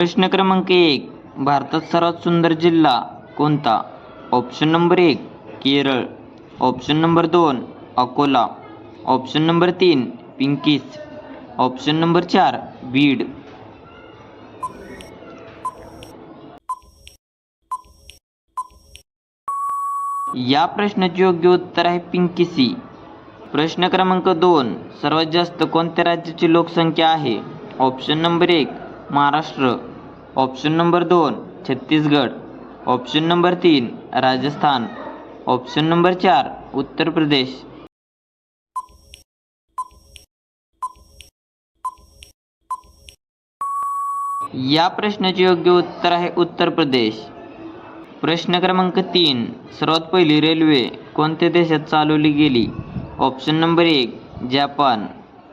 प्रश्न क्रमांक 1. भारतात सर्वात सुंदर जिल्हा कोणता? Option number 1 Kerala, option number 2 Akola, option number 3 पिंकीस, ऑप्शन नंबर 4 बीड. या प्रश्नाचे योग्य उत्तर आहे पिंकीसी. प्रश्न क्रमांक 2. सर्वात जास्त कोणत्या राज्याची लोकसंख्या आहे? Option number 1 Maharashtra, option number 2 Chhattisgarh, option number 3 Rajasthan, option number 4 Uttar Pradesh. या प्रश्नाचे योग्य उत्तर आहे उत्तर प्रदेश. प्रश्न क्रमांक 3. सर्वात पहिली रेल्वे कोणत्या देशात चालवली गेली? Option number 1 Japan,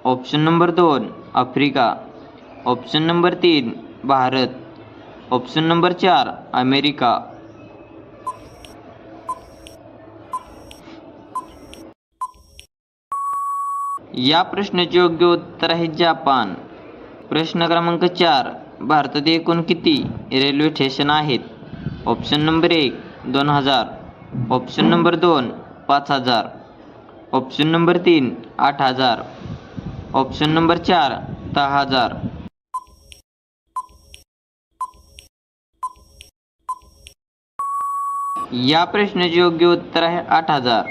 option number 2 Africa, option number 3 Bharat, option number 4 America. या प्रश्नाचे योग्य उत्तर आहे जपान. प्रश्न क्रमांक 4. भारतात एकूण किती रेल्वे स्टेशन आहेत? Option number 1 2000, option number 2 5000, option number 3 8000, option number 4 10,000. या प्रश्नाचे योग्य उत्तर आहे 8000.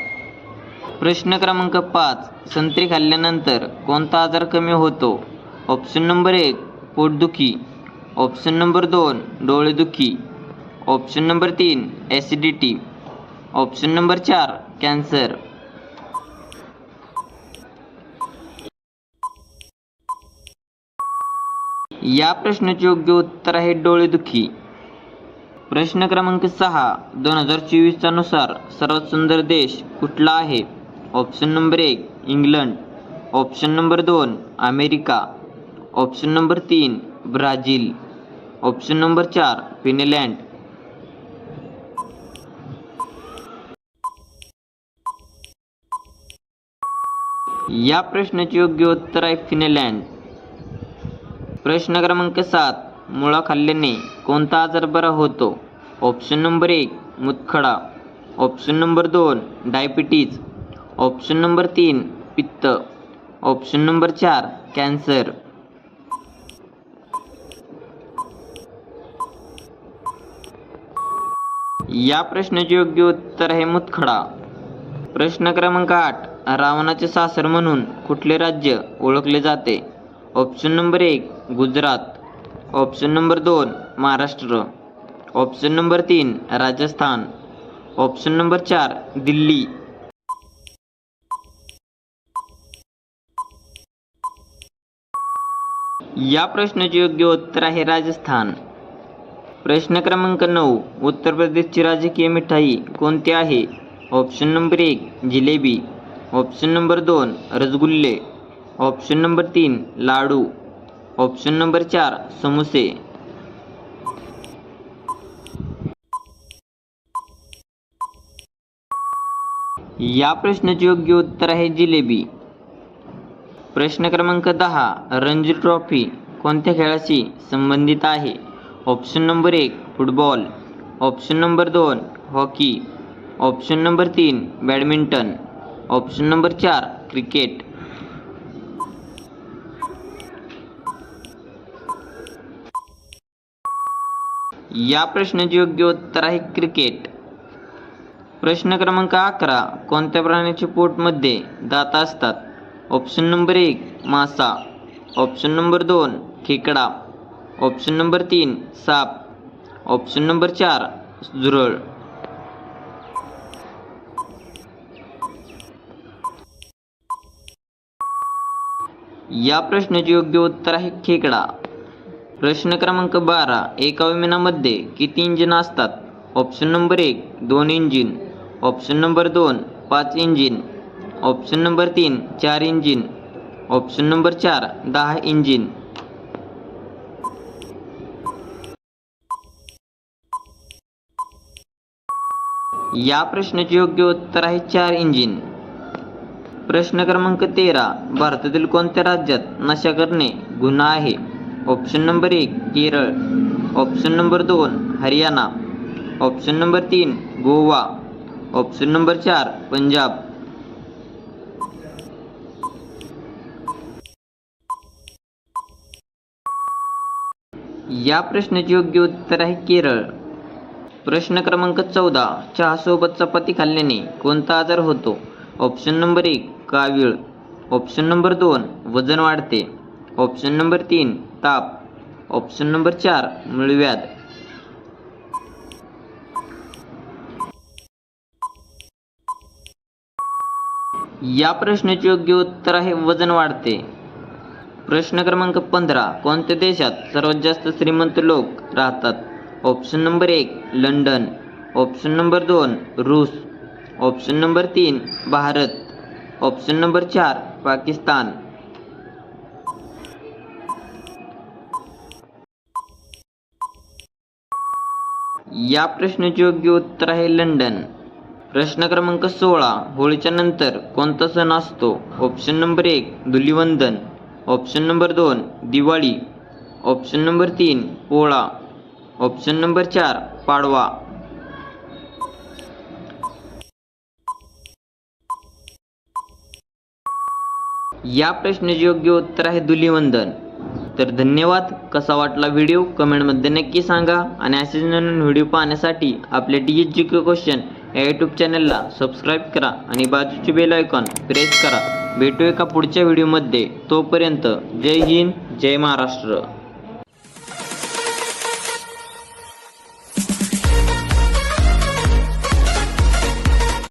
प्रश्न क्रमांक 5. संत्री खाल्ल्यानंतर कोणता आजार कमी होतो? ऑप्शन नंबर 1 पोटदुखी, ऑप्शन नंबर 2 डोळेदुखी, option number 3 acidity, option number 4 cancer. या प्रश्नाचे योग्य उत्तर आहे डोळेदुखी. प्रश्न क्रमांक 6. 2024 नुसार सर्वात सुंदर देश कुठला आहे? Option number 1 England, option number 2 America, option number 3 Brazil, option number 4 Finland. या प्रश्नाचे योग्य उत्तर आहे फिनलँड. प्रश्न क्रमांक 7. मुळा खाल्ल्याने कोणता आजार बरा होतो? ऑप्शन नंबर 1 मूतखडा, option number 2 diabetes, option number 3 पित्त, ऑप्शन नंबर 4 कॅन्सर. या प्रश्नाचे योग्य उत्तर आहे मूतखडा. प्रश्न क्रमांक 8. रावणाचे सासर म्हणून कुठले राज्य ओळखले जाते? Option number 1 Gujarat, option number 2 Maharashtra, option number 3 Rajasthan, option number 4 Delhi. या प्रश्नाचे योग्य उत्तर आहे राजस्थान. प्रश्न क्रमांक 9. उत्तर प्रदेशची राजकीय मिठाई कोणती आहे? Option number 1 jalebi, option number 2 रसगुल्ले, ऑप्शन नंबर 3 लाडू, ऑप्शन नंबर 4 समोसे. या प्रश्नाचे योग्य उत्तर आहे जिलेबी. प्रश्न क्रमांक 10. रणजी ट्रॉफी कोणत्या खेळाशी संबंधित आहे? Option number 1 football, option number 2 hockey, option number 3 badminton, option number 4 cricket. या प्रश्नाचे योग्य उत्तर आहे क्रिकेट. प्रश्न क्रमांक 11. कोणत्या प्राण्याच्या पोटमध्ये दात असतात? ऑप्शन नंबर 1 मासा, ऑप्शन नंबर 2 खेकडा, ऑप्शन नंबर 3 साप, ऑप्शन नंबर 4 झुरळ. या प्रश्नाचे योग्य उत्तर आहे खेकडा. प्रश्न क्रमांक 12. एका विमानामध्ये किती इंजिन असतात? Option number 1 2 engine, option number 2 5 engine, option number 3 4 engine, option number 4 10 engine. या प्रश्नाचे योग्य उत्तर आहे 4 इंजिन. प्रश्न क्रमांक 13. भारतातील कोणत्या राज्यात नशा करणे गुन्हा आहे? Option number 1 Kerala, option number 2 Haryana, option number 3 Goa, option number 4 Punjab. या प्रश्नाचे योग्य उत्तर आहे केरळ. प्रश्न क्रमांक 14 चहासोबत चपाती खाल्ल्याने कोणता आजार होतो? ऑप्शन नंबर 1 कावीळ, ऑप्शन नंबर 2 वजन वाढते, ऑप्शन नंबर 3 ताप, ऑप्शन नंबर 4 मूळव्याध. या प्रश्नाचे योग्य उत्तर आहे वजन वाढते. प्रश्न क्रमांक 15 कोणत्या देशात सर्वात जास्त श्रीमंत लोक राहतात? Option number 1 London, option number 2 रूस, option number 3 Bharat, option number 4 Pakistan. या प्रश्नाचे योग्य उत्तर आहे लंडन. प्रश्न क्रमांक 16 होळीच्या नंतर कोणता सण असतो? Option number 1 Dhulivandan, option number 2 Diwali, option number 3 Pola, option number 4 Padwa. या प्रश्नाचे योग्य उत्तर आहे धुलिवंदन. तर धन्यवाद. कसा वाटला व्हिडिओ कमेंटमध्ये नक्की सांगा आणि असेच नवीन व्हिडिओ पाहण्यासाठी आपल्या DSGK क्वेश्चन या यूट्यूब चॅनलला सबस्क्राईब करा आणि बाजूचे बेल आयकॉन प्रेस करा. भेटू एका पुढच्या व्हिडिओमध्ये. तोपर्यंत जय हिंद, जय महाराष्ट्र.